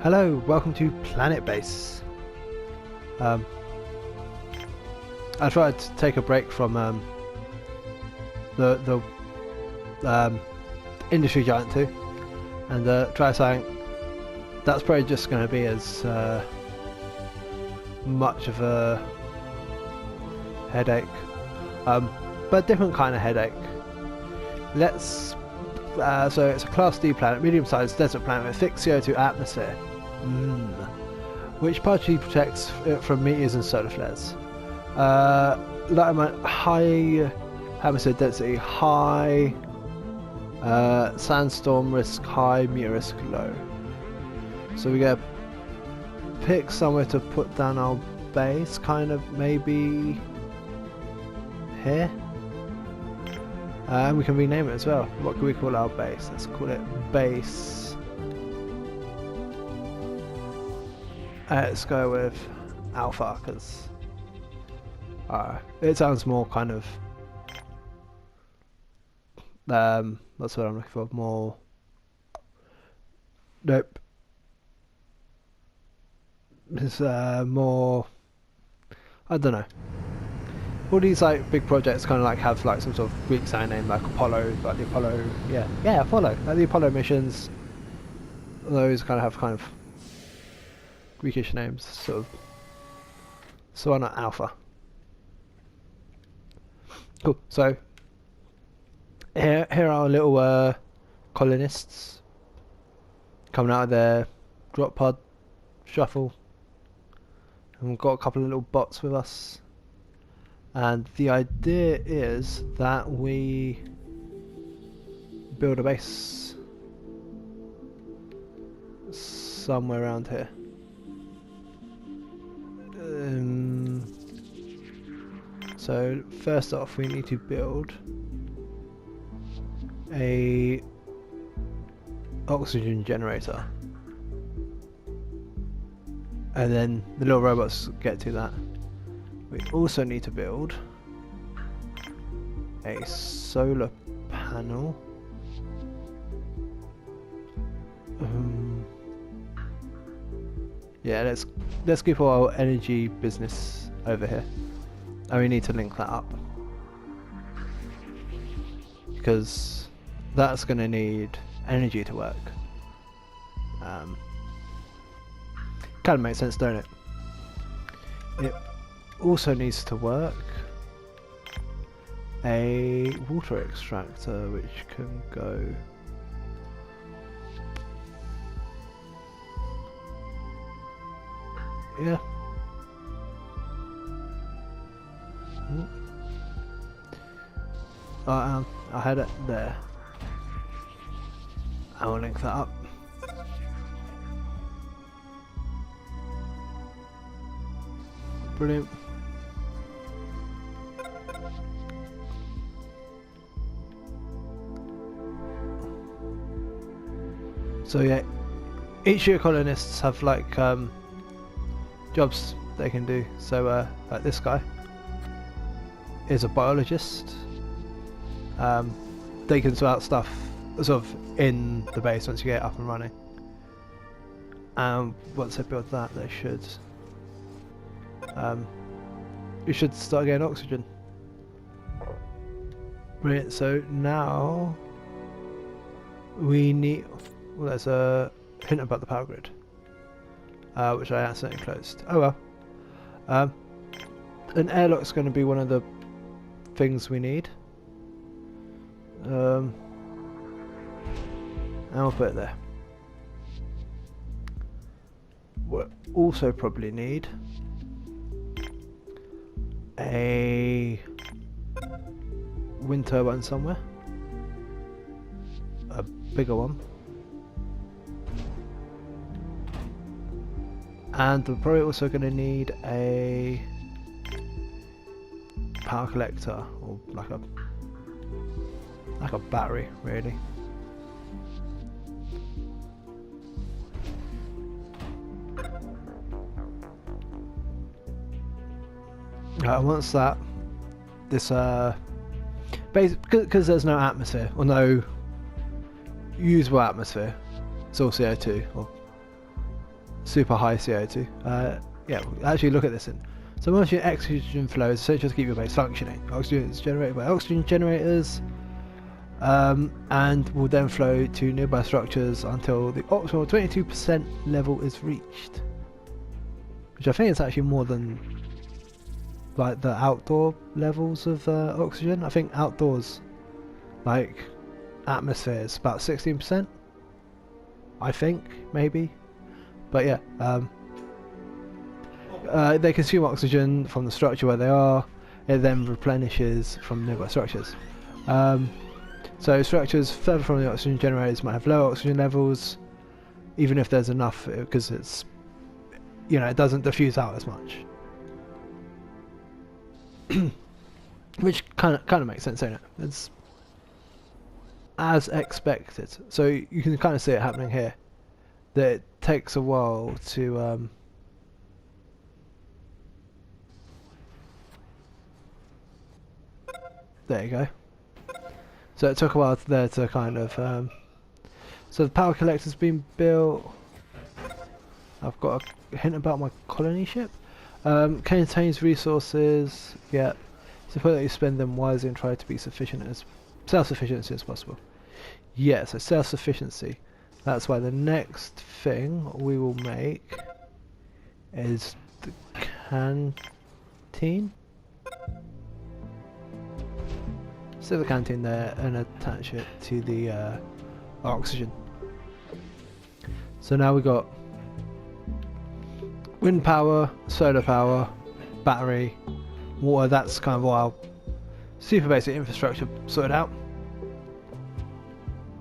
Hello, welcome to Planetbase. I tried to take a break from the industry giant 2 and try something that's probably just going to be as much of a headache, but different kind of headache. Let's so it's a Class D planet, medium-sized desert planet with thick CO2 atmosphere, which partially protects it from meteors and solar flares. Light amount, high atmosphere density, high sandstorm risk, high meteor risk, low. So we get pick somewhere to put down our base, kind of maybe here. And we can rename it as well. What can we call our base? Let's call it base. Let's go with Alpha, because it sounds more kind of that's what I'm looking for. More. Nope. It's more. I don't know. All these like big projects kind of like have like some sort of Greek sign name, like Apollo, like the Apollo, yeah, Apollo, like the Apollo missions. Those kind of have kind of Greekish names, sort of. So why not Alpha? Cool. So here are our little colonists coming out of their drop pod shuffle, and we've got a couple of little bots with us. And the idea is that we build a base somewhere around here. So first off, we need to build a oxygen generator, and then the little robots get to that. We also need to build a solar panel. Yeah, let's keep our energy business over here, and we need to link that up because that's going to need energy to work. Kind of makes sense, don't it? It also needs to work a water extractor, which can go I had it there. I will link that up. Brilliant. So yeah, each of your colonists have like jobs they can do. So like this guy is a biologist. They can sort out stuff sort of in the base once you get it up and running. Once they build that, they should you should start getting oxygen. Brilliant. So now we need. Well, there's a hint about the power grid, which I accidentally closed. Oh well. An airlock's going to be one of the things we need. And we'll put it there. We'll also probably need a wind turbine somewhere. A bigger one. And we're probably also going to need a power collector, or like a battery, really. Once that, this because there's no atmosphere, or no usable atmosphere, it's all CO2, or super high CO2. Yeah, actually look at this in. So once your oxygen flows, essentially to keep your base functioning. Oxygen is generated by oxygen generators, and will then flow to nearby structures until the optimal 22% level is reached. Which I think is actually more than like the outdoor levels of oxygen. I think outdoors, like atmosphere, is about 16%. I think, maybe. But yeah, they consume oxygen from the structure where they are. It then replenishes from nearby structures. So structures further from the oxygen generators might have lower oxygen levels, even if there's enough, because it's, you know, it doesn't diffuse out as much. Which kind of makes sense, don't it? It's as expected. So you can kind of see it happening here. That it takes a while to there you go. So it took a while there to kind of so the power collector's been built. I've got a hint about my colony ship. Contains resources. Yeah, it's important that you spend them wisely and try to be self-sufficient as possible. Yeah, so self-sufficiency. That's why the next thing we will make is the canteen. Set the canteen there and attach it to the oxygen. So now we've got wind power, solar power, battery, water. That's kind of our super basic infrastructure sorted out.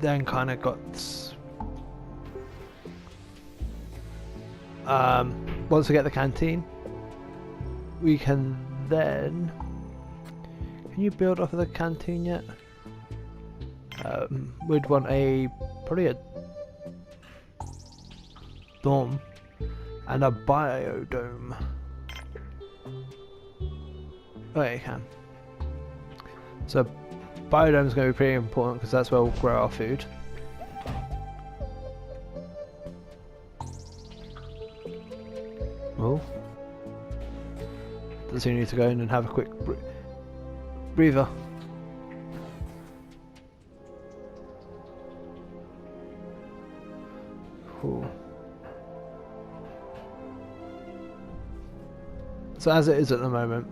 Then kind of got once we get the canteen, we can then. Can you build off of the canteen yet? We'd want probably a dome and a biodome. Oh yeah, you can. So biodome is going to be pretty important because that's where we'll grow our food. Oh. Does he need to go in and have a quick breather? Cool. So as it is at the moment,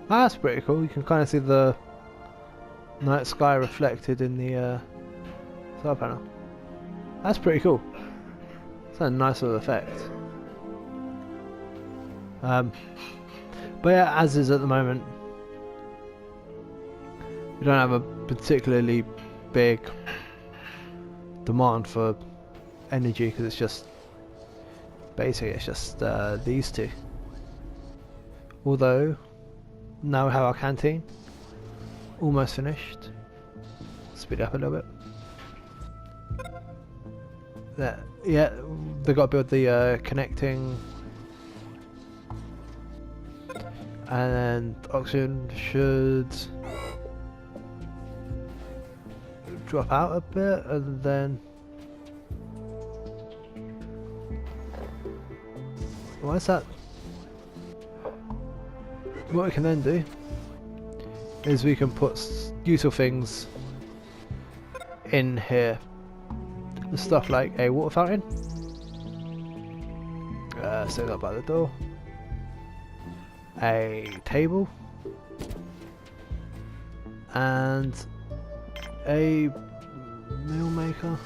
that's pretty cool. You can kind of see the night sky reflected in the solar panel. That's pretty cool. It's a nice little effect. But yeah, as is at the moment, we don't have a particularly big demand for energy because it's just basically it's just these two. Although now we have our canteen almost finished. Speed up a little bit. There, yeah, they got to build the connecting. And oxygen should drop out a bit, and then why is that? What we can then do is we can put useful things in here. Stuff like a water fountain. Set up by the door. A table and a meal maker.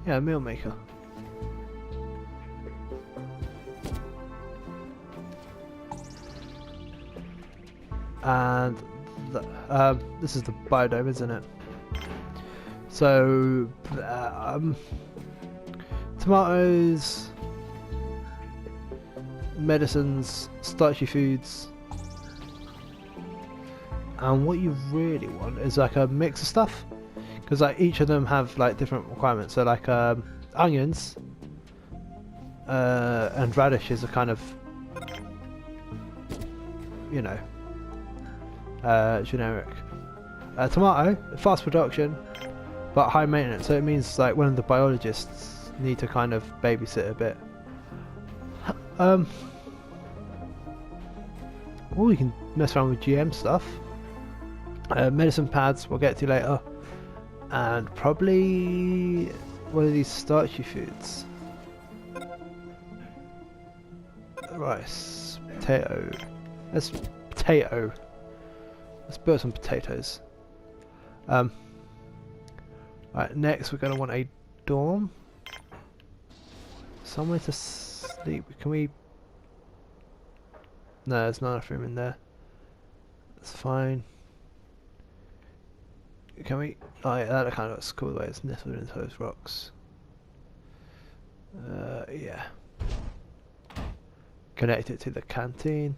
Yeah, a meal maker. And this is the biodome, isn't it? So tomatoes, medicines, starchy foods, and what you really want is like a mix of stuff, because like each of them have like different requirements. So like onions and radishes are kind of, you know, generic. Tomato, fast production, but high maintenance. So it means like one of the biologists need to kind of babysit a bit. Oh, we can mess around with GM stuff. Medicine pads we'll get to later, and probably one of these starchy foods. Rice, potato. Let's potato. Let's build some potatoes. Right, next we're going to want a dorm. Somewhere to sleep. Can we... No, there's not enough room in there. That's fine. Can we... Oh yeah, that kind of looks cool the way it's nestled into those rocks. Yeah. Connect it to the canteen.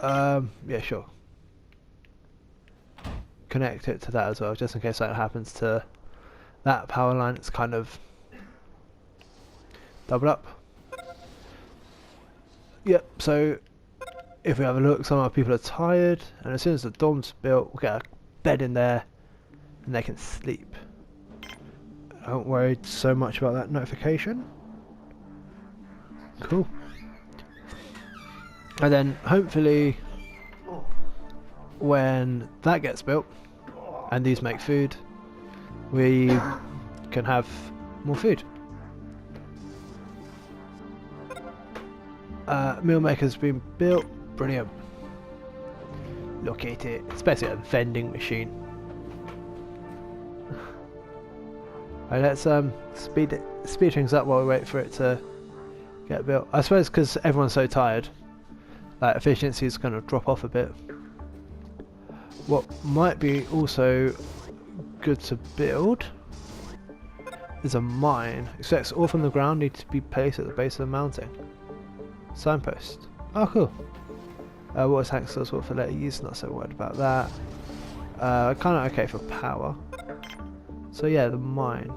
Yeah, sure. Connect it to that as well, just in case that happens to that power line. It's kind of double up. Yep, so if we have a look, some of our people are tired, and as soon as the dorm's built, we'll get a bed in there and they can sleep. I don't worry so much about that notification. Cool. And then hopefully when that gets built and these make food, we can have more food. Meal maker's been built. Brilliant. Look at it. It's basically a vending machine. Alright, let's speed things up while we wait for it to get built. I suppose because everyone's so tired, like efficiency is going to drop off a bit. What might be also good to build is a mine. Extracts ore from the ground need to be placed at the base of the mountain. Signpost. Oh, cool. Water tank stores for later use. Not so worried about that. Kind of okay for power. So yeah, the mine.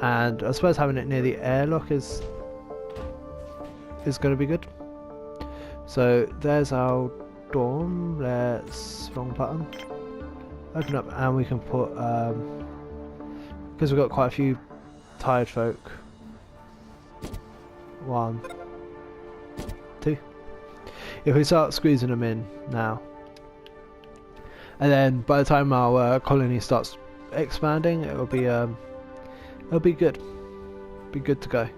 And I suppose having it near the airlock is going to be good. So there's our dorm. Let's wrong button. Open up, and we can put because we've got quite a few tired folk. 1, 2. If we start squeezing them in now, and then by the time our colony starts expanding, it'll be good. Be good to go.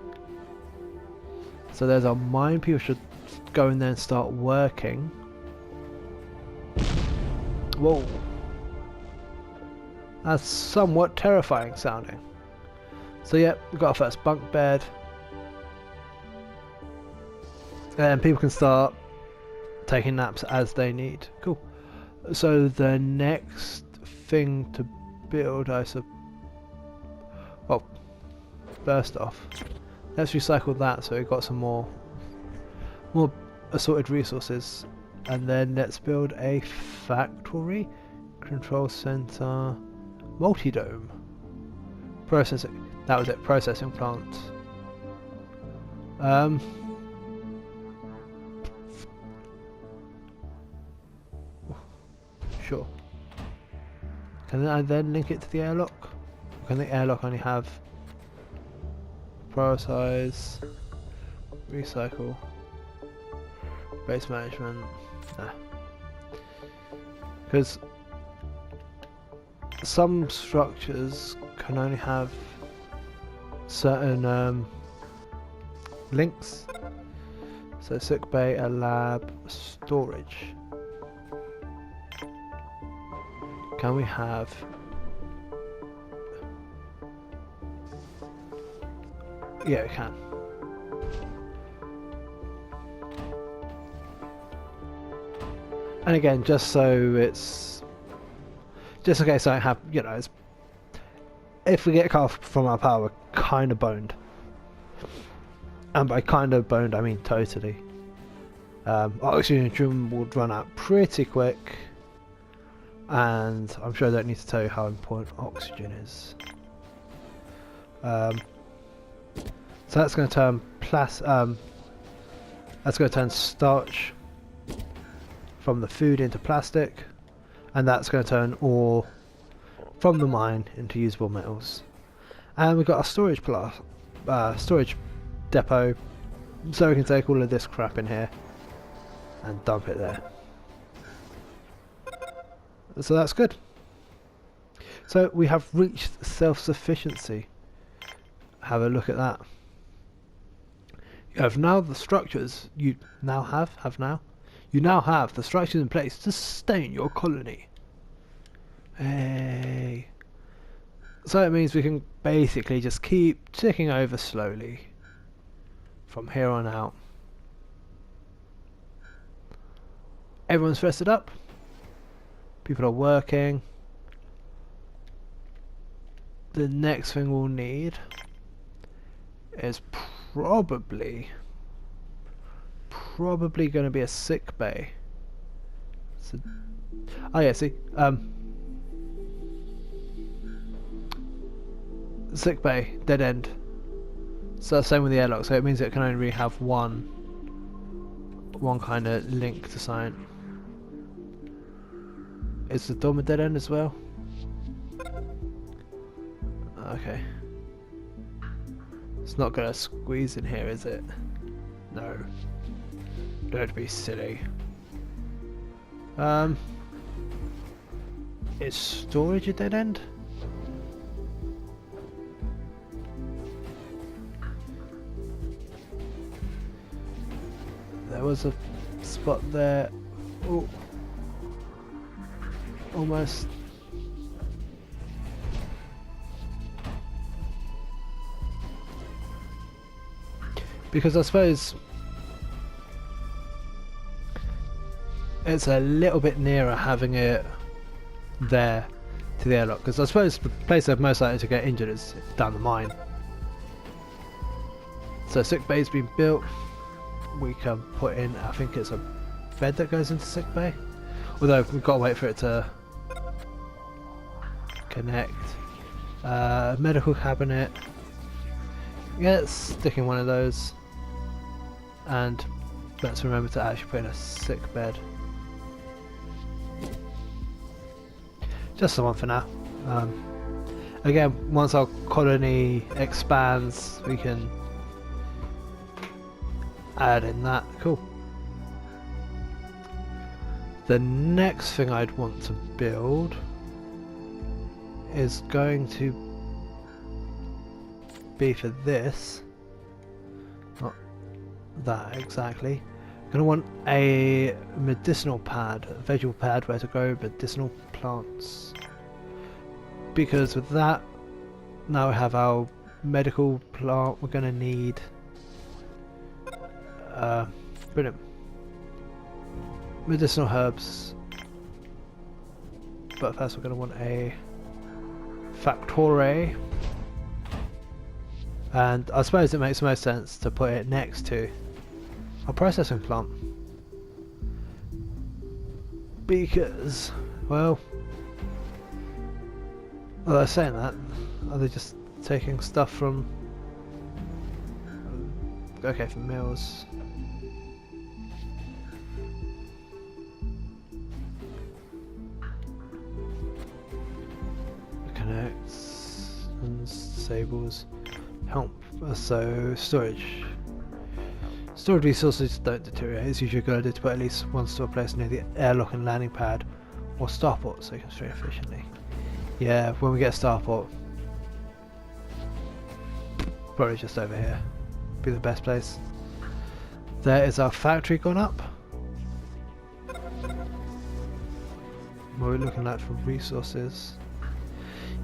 So there's our mine. People should go in there and start working. Whoa. That's somewhat terrifying sounding. So yeah, we've got our first bunk bed. And people can start taking naps as they need. Cool. So the next thing to build, well, first off, let's recycle that so we've got some more assorted resources. And then let's build a factory, control center, multi-dome, processing. That was it, processing plant. Sure. Can I then link it to the airlock? Or can the airlock only have prioritize, recycle, base management? Nah. Because some structures can only have certain links. So sick bay, a lab, storage. Can we have yeah, we can. And again, just so it's just in case I have, you know, it's, if we get cut off from our power, we're kind of boned. And by kind of boned, I mean totally. Oxygen would run out pretty quick. And I'm sure I don't need to tell you how important oxygen is. So that's going to turn that's going to turn starch from the food into plastic, and that's going to turn ore from the mine into usable metals. And we've got a storage depot, so we can take all of this crap in here and dump it there. So that's good. So we have reached self-sufficiency. Have a look at that. You have now the structures you now have the structures in place to sustain your colony. Hey. So it means we can basically just keep ticking over slowly from here on out. Everyone's rested up. People are working. The next thing we'll need is probably going to be a sick bay. So, oh yeah, see, sick bay, dead end. So same with the airlock. So it means it can only really have one kind of link to sign. Is the dorm a dead end as well? Okay. It's not gonna squeeze in here, is it? No. Don't be silly. Is storage a dead end? There was a spot there. Oh. Almost. Because I suppose it's a little bit nearer having it there to the airlock, because I suppose the place they're most likely to get injured is down the mine. So sick bay's been built. We can put in, I think it's a bed that goes into sick bay, although we've got to wait for it to connect. Medical cabinet. Yeah, let's stick in one of those. And let's remember to actually put in a sick bed. Just the one for now. Again, once our colony expands, we can add in that. Cool. The next thing I'd want to build is going to be for this. Not that exactly. I'm going to want a medicinal pad, a vegetable pad where to grow medicinal plants. Because with that, now we have our medical plant, we're going to need brilliant medicinal herbs. But first we're going to want a factory. And I suppose it makes the most sense to put it next to a processing plant. Because, well, although saying that, are they just taking stuff from... Okay, from mills. Connects and disables. Help. So storage resources don't deteriorate. It's usually a good idea to put at least one store place near the airlock and landing pad or starport so you can stream efficiently. Yeah, when we get a starport, probably just over here be the best place. There is our factory gone up. What are we looking at for resources?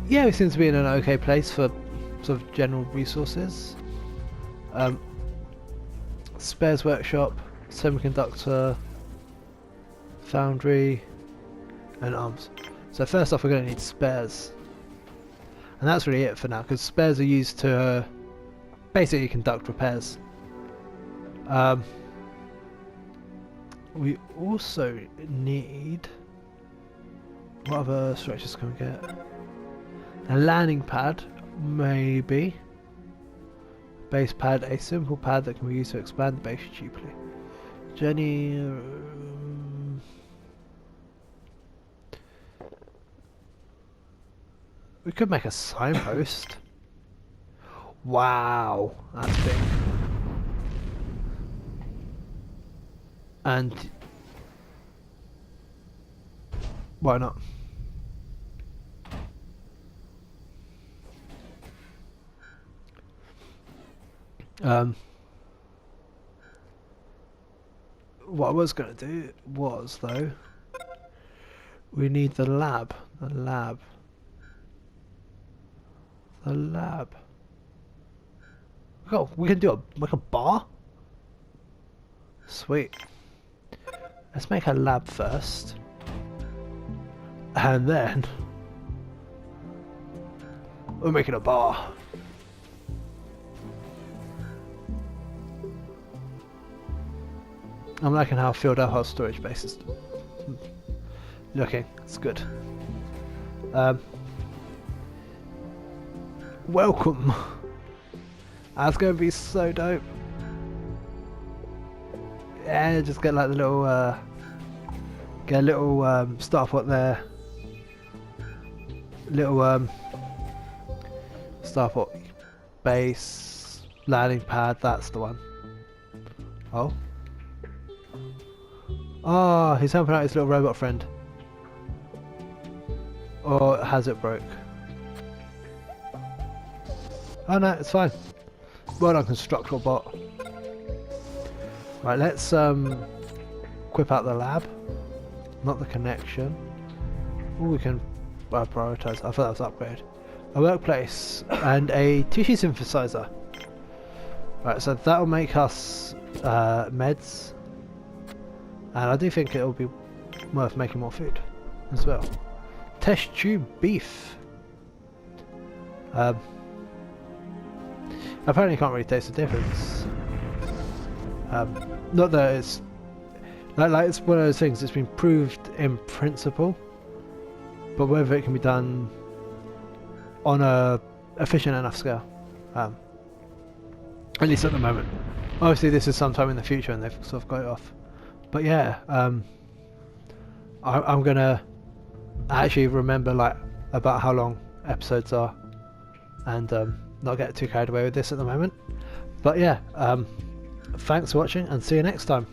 Yeah, we seem to be in an okay place for sort of general resources. Spares workshop, semiconductor, foundry, and arms. So first off, we're going to need spares, and that's really it for now, because spares are used to basically conduct repairs. We also need, what other structures can we get? A landing pad, maybe. Base pad, a simple pad that can be used to expand the base cheaply. Jenny, We could make a signpost. Wow, that's big. And why not? What I was going to do was, though, we need the lab. The lab. The lab. Oh, we can do like a bar? Sweet. Let's make a lab first. And then we're making a bar. I'm liking how filled up our storage base is looking. It's good. Welcome. That's gonna be so dope. Yeah, just get like the little get a little starport there. Little starport base landing pad. That's the one. Oh. Oh, he's helping out his little robot friend. Or has it broke? Oh no, it's fine. Well done, Constructor Bot. Right, let's equip out the lab, not the connection. Oh, we can prioritize. I thought that was upgrade. A workplace and a tissue synthesizer. Right, so that'll make us meds, and I do think it'll be worth making more food as well. Test tube beef. Apparently, you can't really taste the difference. Not that it's like it's one of those things that's been proved in principle, but whether it can be done on a efficient enough scale, at least at the moment. Obviously, this is sometime in the future, and they've sort of got it off. But yeah, I'm gonna actually remember like about how long episodes are, and not get too carried away with this at the moment. But yeah, thanks for watching, and see you next time.